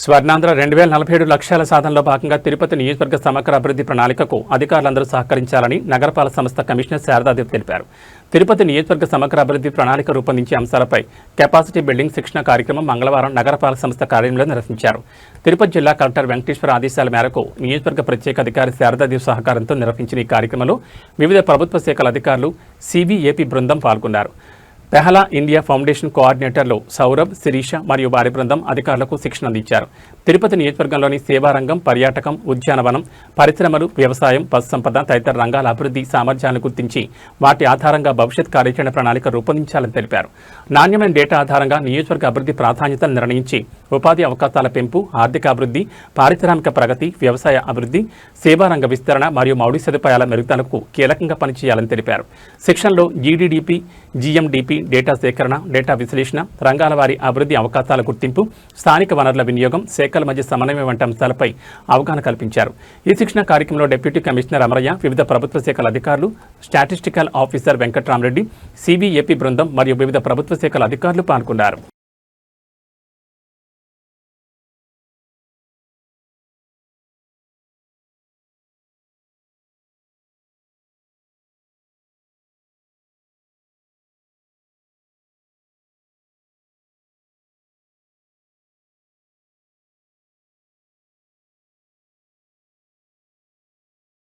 స్వర్ణాంధ్ర 2047 లక్ష్యాల సాధనలో భాగంగా తిరుపతి నియోజకవర్గ సమగ్ర అభివృద్ధి ప్రణాళికకు అధికారులందరూ సహకరించాలని నగరపాలక సంస్థ కమిషనర్ శారదాదేవి తెలిపారు. తిరుపతి నియోజకవర్గ సమగ్ర అభివృద్ధి ప్రణాళిక రూపొందించే అంశాలపై కెపాసిటీ బిల్డింగ్ శిక్షణ కార్యక్రమం మంగళవారం నగరపాలక సంస్థ కార్యాలయంలో నిర్వహించారు. తిరుపతి జిల్లా కలెక్టర్ వెంకటేశ్వర ఆదేశాల మేరకు నియోజకవర్గ ప్రత్యేక అధికారి శారదాదేవి సహకారంతో నిర్వహించిన ఈ కార్యక్రమంలో వివిధ ప్రభుత్వ శాఖల అధికారులు, సిబిఏపీ బృందం పాల్గొన్నారు. పెహలా ఇండియా ఫౌండేషన్ కోఆర్డినేటర్లు సౌరభ్, శిరీష మరియు వారి బృందం అధికారులకు శిక్షణ అందించారు. తిరుపతి నియోజకవర్గంలోని సేవారంగం, పర్యాటకం, ఉద్యానవనం, పరిశ్రమలు, వ్యవసాయం, పశుసంపద తదితర రంగాల అభివృద్ధి సామర్థ్యాలను గుర్తించి వాటి ఆధారంగా భవిష్యత్ కార్యాచరణ ప్రణాళిక రూపొందించాలని తెలిపారు. నాణ్యమైన డేటా ఆధారంగా నియోజకవర్గ అభివృద్ధి ప్రాధాన్యతలు నిర్ణయించి ఉపాధి అవకాశాల పెంపు, ఆర్థికాభివృద్ధి, పారిశ్రామిక ప్రగతి, వ్యవసాయ అభివృద్ధి, సేవారంగ విస్తరణ మరియు మౌలిక సదుపాయాల మెరుగుదలకు కీలకంగా పనిచేయాలని తెలిపారు. శిక్షణలో జీడీడీపీ, జీఎండీపీ, డేటా సేకరణ, డేటా విశ్లేషణ, రంగాల వారి అభివృద్ధి అవకాశాల గుర్తింపు, స్థానిక వనరుల వినియోగం, శాఖల మధ్య సమన్వయం వంటి అంశాలపై అవగాహన కల్పించారు. ఈ శిక్షణ కార్యక్రమంలో డిప్యూటీ కమిషనర్ అమరయ్య, వివిధ ప్రభుత్వ శాఖల అధికారులు, స్టాటిస్టికల్ ఆఫీసర్ వెంకట్రామరెడ్డి, సిబిఏపీ బృందం మరియు వివిధ ప్రభుత్వ శాఖల అధికారులు పాల్గొన్నారు.